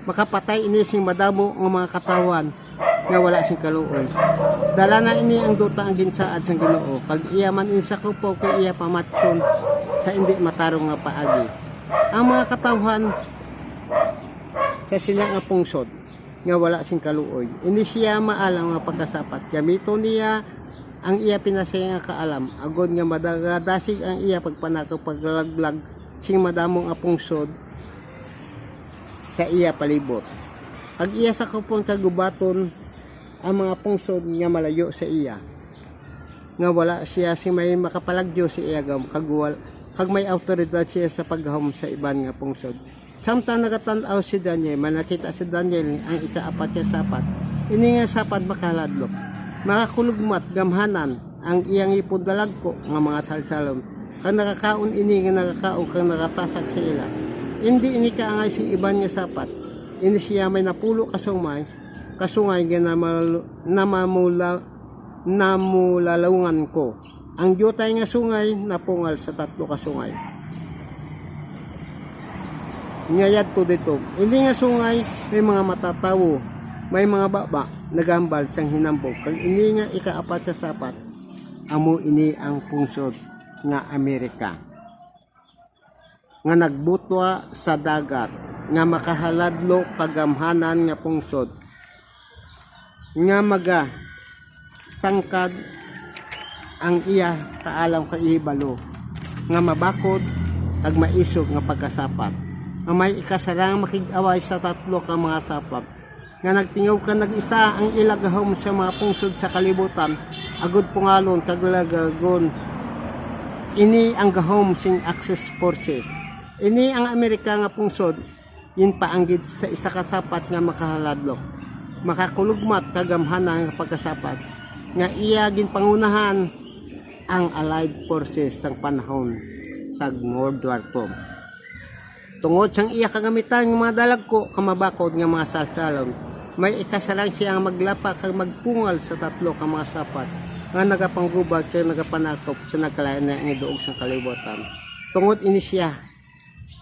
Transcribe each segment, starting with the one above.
makapatay ini sing madamo nga mga katawan nga wala sing kaluoy. Dala na ini ang duta ang ginsaad sang Ginoo kag iya man insa ko po kay iya pamatson sa hindi matarong nga paagi. Ang mga katawan sa sila nga pungsod nga wala sing kaluoy, ini siya maalam nga pagkasapat. Gamito niya ang iya pinasaya nga kaalam, agod nga madagadasig ang iya pagpanakaw paglaglag sing madamong apungsod sa iya palibot. Ag iya sa kupon kagubaton ang mga pungsod nga malayo sa iya, nga wala siya sing may makapalagyo sa iya kag may autoridad siya sa paghom sa iban nga pungsod. Samtang nagatanaw si Daniel, manakita si Daniel ang ikaapat nga sapat. Ini nga sapat makaladlok. Makakulugmat gamhanan ang iyang ipundalag ko nga mga salsalom. Kang nakakaon ini nga nakakaon kang nakatasak sa ila. Hindi ini kaangay si iban nga sapat. Ini siya may napulo kasungay nga namulalungan ko. Ang jutay nga sungay napungal sa 3 kasungay. Ngayad to dito. Hindi nga sungay may mga matatawo, may mga baba nagambal sang hinambog. Kag ini nga ikaapat sa sapat, amo ini ang pungsod nga Amerika. Nga nagbutwa sa dagat, nga makahaladlo kagamhanan nga pungsod, nga maga sangkad ang iya kaalam kaibalo, nga mabakod kag maisog nga pagkasapat. May ikasarang makig-away sa 3 ka mga sapat nga nagtingaw ka nag-isa ang ilagahom sa mga pungsod sa kalibutan agud pungalon kag lagagon. Ini ang gahom sing Axis forces. Ini ang Amerika nga pungsod yin paanggid sa isa ka sapat nga makahaladlok, makakulugmat kagamhanan nga pagkasapat nga iya ginpangunahan ang Allied forces sang panahon sa World War II. Tungod sang iya kagamitan ng mga dalagko kamabakod nga mga salsalom, may ikasarang siya ang maglapa kag magpungal sa 3 ka mga sapat nga nagapanggubad kay nagapanakop sa nagkalain na ang iduog sa kalibutan. Tungod ini siya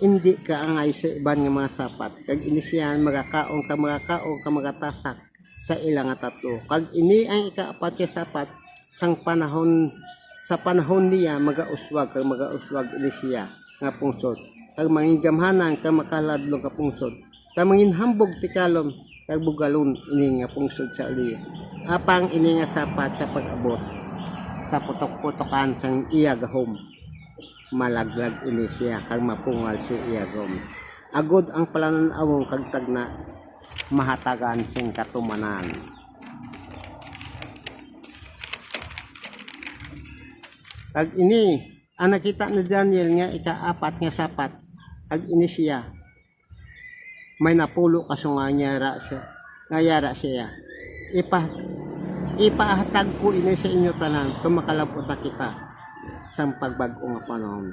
hindi kaangay sa iban nga mga sapat, kag ini siya magakaon ka magatasak sa ilang nga 3. Kag ini ang ikaapat nga sapat sang panahon sa panahon niya magauswag ini siya nga pungsod. Kag mangin gamhanan ka makaladlong ka pungsod, kag mangin hambog tikalom kag bugalon ini nga pungsod sa uliyo. Apang ini nga sapat sa pag-abot sa putok-putokan sang iya gahom, malaglag ini siya kag mapungal si iya gahom. Agod ang palanawong kag tagna mahatagan sing katumanan. Kag ini ang nakita ni Daniel nga ikaapat nga sapat, ag ini siya may napulo kasunganyara ngayara siya. Ipahatag ko ini sa inyo tanan tumakalabot na kita sa pagbag-o nga panahon.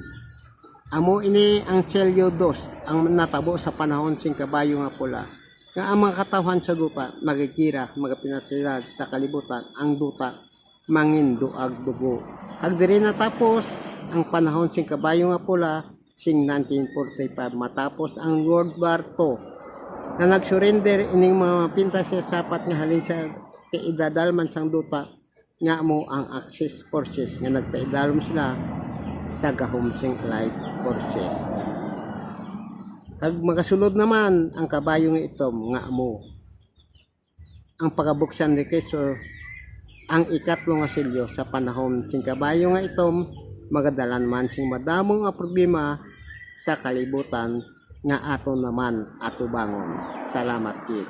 Amo ini ang selyo 2 ang natabo sa panahon sing kabayo nga pula, nga ang mga katawan sa duta magikira magapinatira sa kalibutan, ang duta manginduag dugo. Ag diri natapos ang panahon sing kabayo nga pula sing 1945 matapos ang World War II na nagsurrender ining mga pintas sa sapat nga halin sa kaidadalman sang duta nga mo ang Axis forces nga nagpaidalom sila sa gahom sing Allied forces. Kag magasulod naman ang kabayo nga itom nga mo ang pagabuksan ni Kristo ang ikatlo nga selyo sa panahon sing kabayo nga itom magadalan man sing madamong nga problema sa kalibutan nga ato naman atubangon. Salamat gid.